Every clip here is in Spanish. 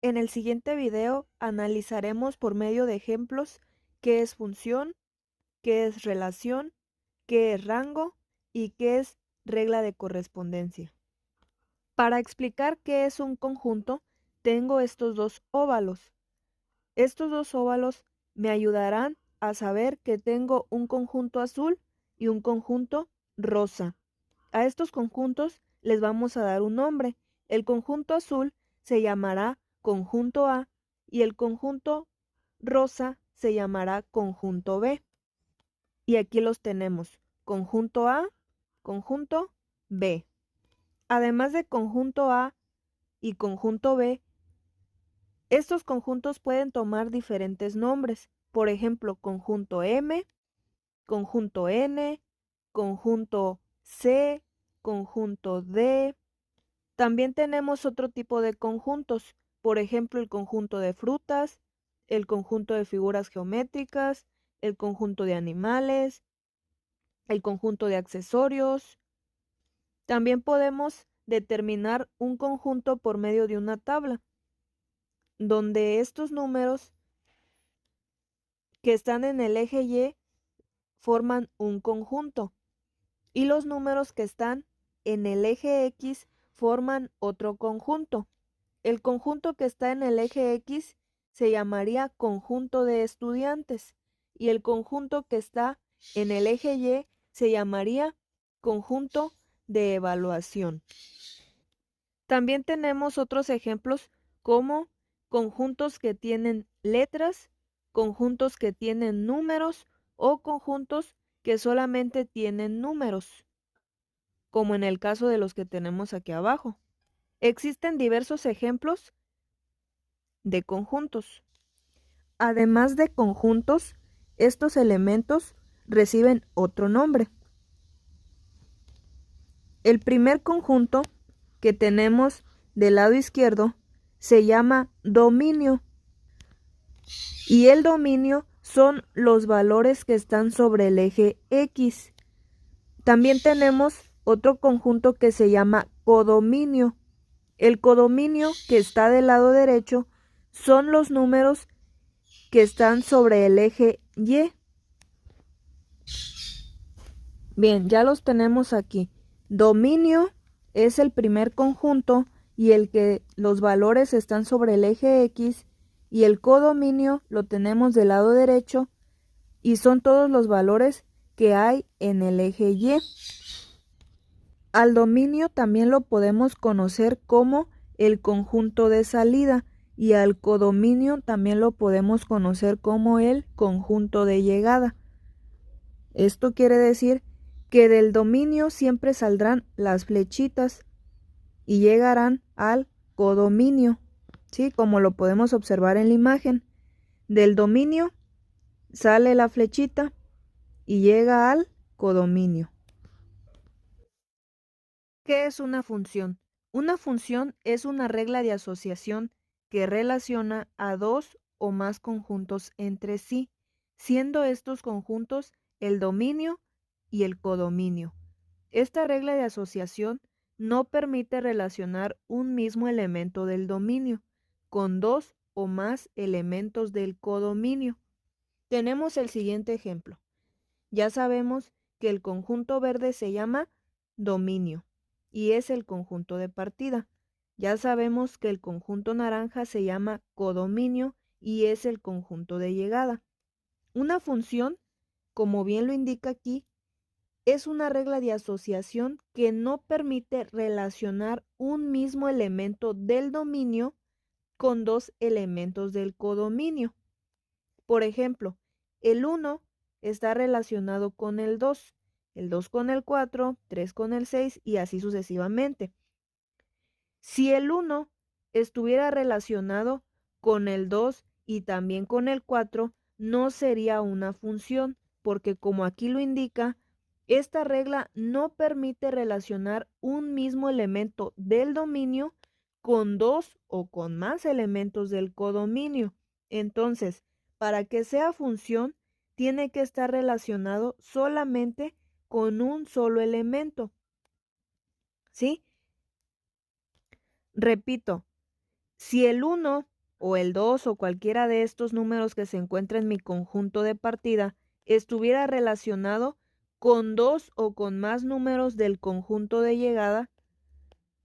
En el siguiente video analizaremos por medio de ejemplos qué es función, qué es relación, qué es rango y qué es regla de correspondencia. Para explicar qué es un conjunto, tengo estos dos óvalos. Estos dos óvalos me ayudarán a saber que tengo un conjunto azul y un conjunto rosa. A estos conjuntos les vamos a dar un nombre. El conjunto azul se llamará conjunto A y el conjunto rosa se llamará conjunto B. Y aquí los tenemos, conjunto A, conjunto B. Además de conjunto A y conjunto B, estos conjuntos pueden tomar diferentes nombres. Por ejemplo, conjunto M, conjunto N, conjunto C, conjunto D. También tenemos otro tipo de conjuntos, por ejemplo, el conjunto de frutas, el conjunto de figuras geométricas, el conjunto de animales, el conjunto de accesorios. También podemos determinar un conjunto por medio de una tabla, donde estos números que están en el eje Y forman un conjunto y los números que están en el eje X forman otro conjunto. El conjunto que está en el eje X se llamaría conjunto de estudiantes y el conjunto que está en el eje Y se llamaría conjunto de evaluación. También tenemos otros ejemplos como conjuntos que tienen letras, conjuntos que tienen números o conjuntos que solamente tienen números, como en el caso de los que tenemos aquí abajo. Existen diversos ejemplos de conjuntos. Además de conjuntos, estos elementos reciben otro nombre. El primer conjunto que tenemos del lado izquierdo se llama dominio y el dominio son los valores que están sobre el eje X. También tenemos otro conjunto que se llama codominio. El codominio que está del lado derecho son los números que están sobre el eje Y. Bien, ya los tenemos aquí. Dominio es el primer conjunto y el que los valores están sobre el eje X, y el codominio lo tenemos del lado derecho y son todos los valores que hay en el eje Y. Al dominio también lo podemos conocer como el conjunto de salida y al codominio también lo podemos conocer como el conjunto de llegada. Esto quiere decir que del dominio siempre saldrán las flechitas y llegarán al codominio, ¿sí? Como lo podemos observar en la imagen. Del dominio sale la flechita y llega al codominio. ¿Qué es una función? Una función es una regla de asociación que relaciona a dos o más conjuntos entre sí, siendo estos conjuntos el dominio y el codominio. Esta regla de asociación no permite relacionar un mismo elemento del dominio con dos o más elementos del codominio. Tenemos el siguiente ejemplo. Ya sabemos que el conjunto verde se llama dominio y es el conjunto de partida. Ya sabemos que el conjunto naranja se llama codominio y es el conjunto de llegada. Una función, como bien lo indica aquí, es una regla de asociación que no permite relacionar un mismo elemento del dominio con dos elementos del codominio. Por ejemplo, el 1 está relacionado con el 2 con el 4, 3 con el 6 y así sucesivamente. Si el 1 estuviera relacionado con el 2 y también con el 4, no sería una función, porque como aquí lo indica, esta regla no permite relacionar un mismo elemento del dominio con dos o con más elementos del codominio. Entonces, para que sea función, tiene que estar relacionado solamente con un solo elemento. ¿Sí? Repito, Si el 1 o el 2 o cualquiera de estos números que se encuentra en mi conjunto de partida estuviera relacionado con 2 o con más números del conjunto de llegada,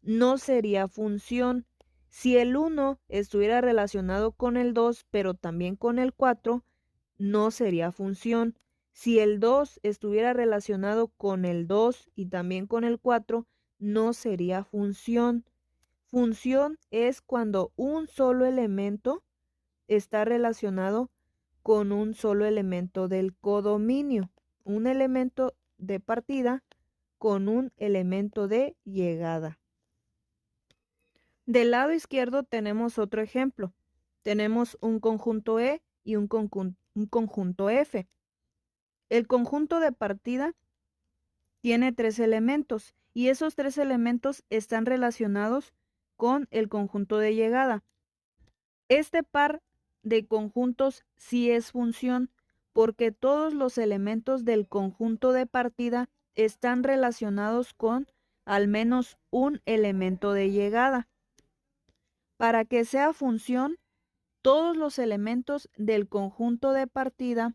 no sería función. Si el 1 estuviera relacionado con el 2, pero también con el 4, no sería función. Si el 2 estuviera relacionado con el 2 y también con el 4, no sería función. Función es cuando un solo elemento está relacionado con un solo elemento del codominio, un elemento de partida con un elemento de llegada. Del lado izquierdo tenemos otro ejemplo. Tenemos un conjunto E y un conjunto F. El conjunto de partida tiene 3 elementos y esos 3 elementos están relacionados con el conjunto de llegada. Este par de conjuntos sí es función porque todos los elementos del conjunto de partida están relacionados con al menos un elemento de llegada. Para que sea función, todos los elementos del conjunto de partida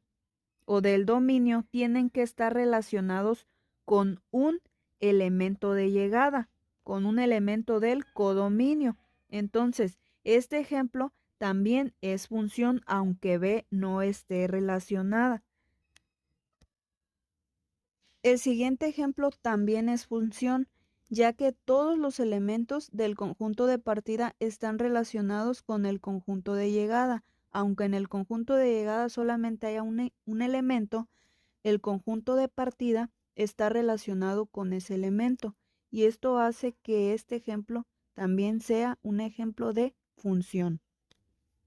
o del dominio tienen que estar relacionados con un elemento de llegada, con un elemento del codominio. Entonces, este ejemplo también es función aunque B no esté relacionada. El siguiente ejemplo también es función, ya que todos los elementos del conjunto de partida están relacionados con el conjunto de llegada. Aunque en el conjunto de llegada solamente haya un elemento, el conjunto de partida está relacionado con ese elemento. Y esto hace que este ejemplo también sea un ejemplo de función.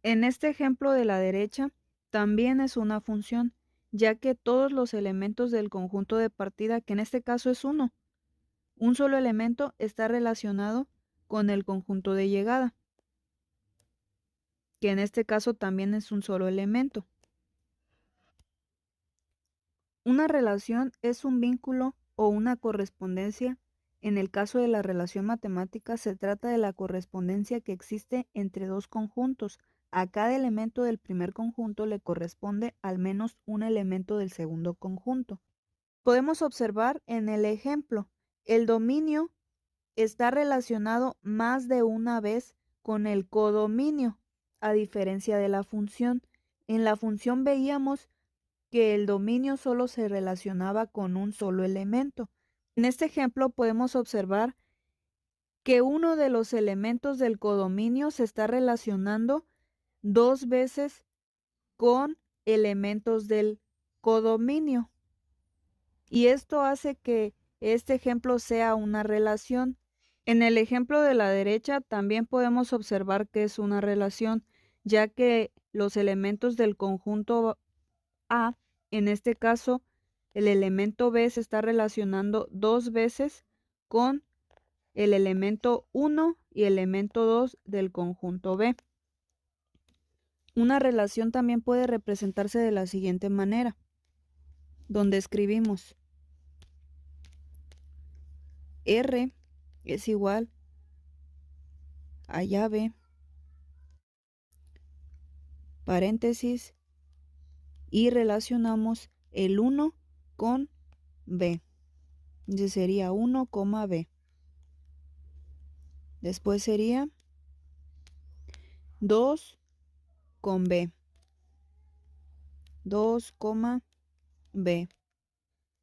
En este ejemplo de la derecha también es una función, ya que todos los elementos del conjunto de partida, que en este caso es uno, un solo elemento está relacionado con el conjunto de llegada, que en este caso también es un solo elemento. Una relación es un vínculo o una correspondencia. En el caso de la relación matemática se trata de la correspondencia que existe entre dos conjuntos. A cada elemento del primer conjunto le corresponde al menos un elemento del segundo conjunto. Podemos observar en el ejemplo, el dominio está relacionado más de una vez con el codominio, a diferencia de la función. En la función veíamos que el dominio solo se relacionaba con un solo elemento. En este ejemplo podemos observar que uno de los elementos del codominio se está relacionando 2 veces con elementos del codominio. Y esto hace que este ejemplo sea una relación. En el ejemplo de la derecha también podemos observar que es una relación, ya que los elementos del conjunto A, en este caso, el elemento B se está relacionando 2 veces con el elemento 1 y el elemento 2 del conjunto B. Una relación también puede representarse de la siguiente manera, donde escribimos R es igual a llave, paréntesis, y relacionamos el 1 con B. Entonces sería 1, B. Después sería 2 con B. 2, B.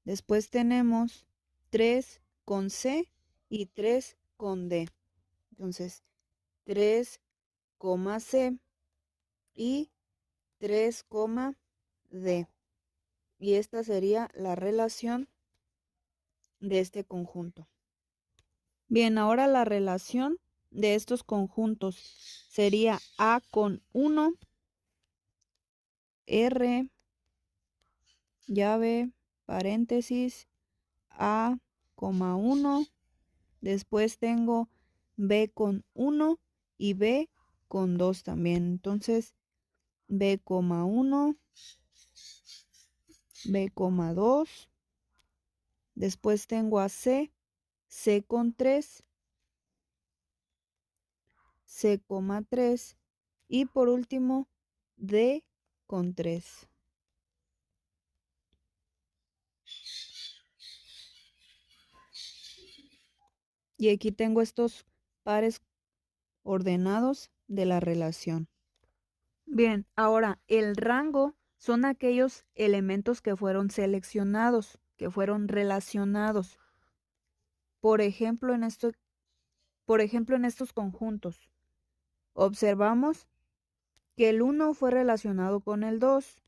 Después tenemos 3 con C y 3 con D. Entonces, 3, C y 3, D. Y esta sería la relación de este conjunto. Bien, ahora la relación de estos conjuntos sería A con 1, R, llave, paréntesis, A, 1. Después tengo B con 1 y B con 2 también. Entonces, B, 1, B, 2. Después tengo a C, C con 3, C, 3 y por último D con 3. Y aquí tengo estos pares ordenados de la relación. Bien, ahora el rango son aquellos elementos que fueron seleccionados, que fueron relacionados. Por ejemplo, en estos conjuntos, observamos que el 1 fue relacionado con el 2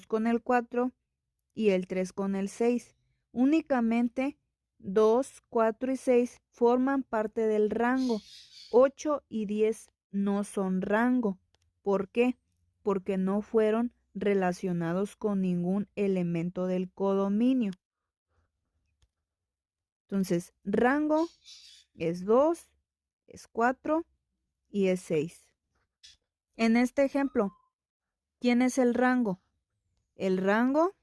con el 4 y el 3 con el 6. Únicamente 2, 4 y 6 forman parte del rango. 8 y 10 no son rango. ¿Por qué? Porque no fueron relacionados con ningún elemento del codominio. Entonces, rango es 2, es 4 y es 6. En este ejemplo, ¿quién es el rango? El rango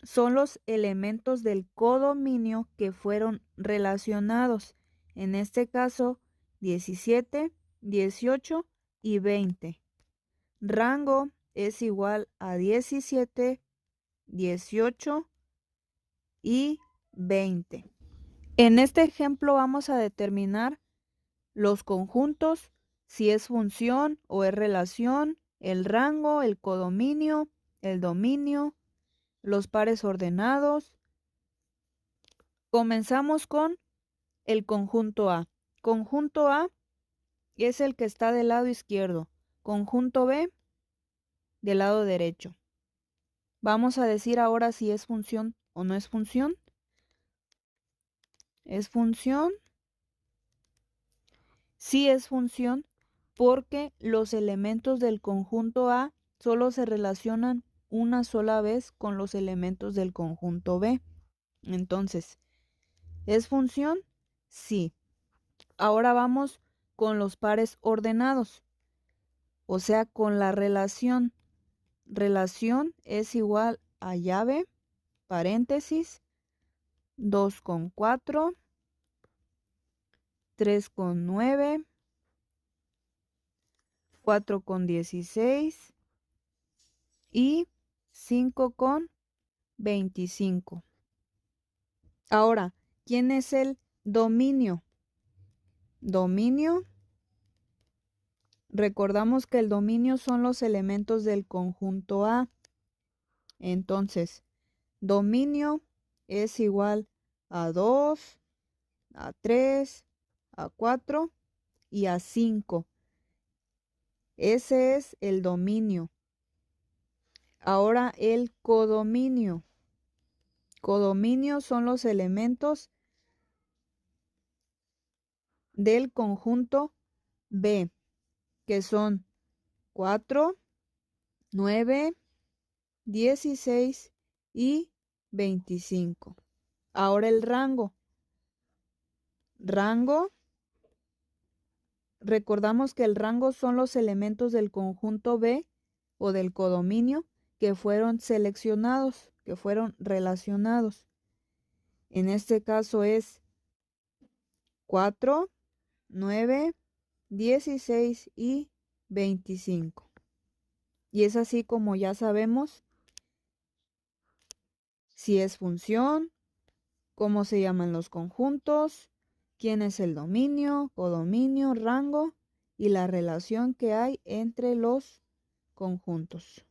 son los elementos del codominio que fueron relacionados. En este caso, 17, 18 y 20. Rango es igual a 17, 18 y 20. En este ejemplo vamos a determinar los conjuntos, si es función o es relación, el rango, el codominio, el dominio, los pares ordenados. Comenzamos con el conjunto A. Conjunto A es el que está del lado izquierdo. Conjunto B del lado derecho. Vamos a decir ahora si es función o no es función. ¿Es función? Sí es función porque los elementos del conjunto A solo se relacionan una sola vez con los elementos del conjunto B. Entonces, ¿es función? Sí. Ahora vamos con los pares ordenados, o sea, con la relación. Relación es igual a llave, paréntesis, 2 con 4, 3 con 9, 4 con 16 y 5 con 25. Ahora, ¿quién es el dominio? Dominio. Recordamos que el dominio son los elementos del conjunto A. Entonces, dominio es igual a 2, a 3, a 4 y a 5. Ese es el dominio. Ahora el codominio. Codominio son los elementos del conjunto B, que son 4, 9, 16 y 25. Ahora el rango. Rango. Recordamos que el rango son los elementos del conjunto B o del codominio que fueron seleccionados, que fueron relacionados. En este caso es 4, 9, 16 y 25. Y es así como ya sabemos si es función, cómo se llaman los conjuntos, quién es el dominio, codominio, rango y la relación que hay entre los conjuntos.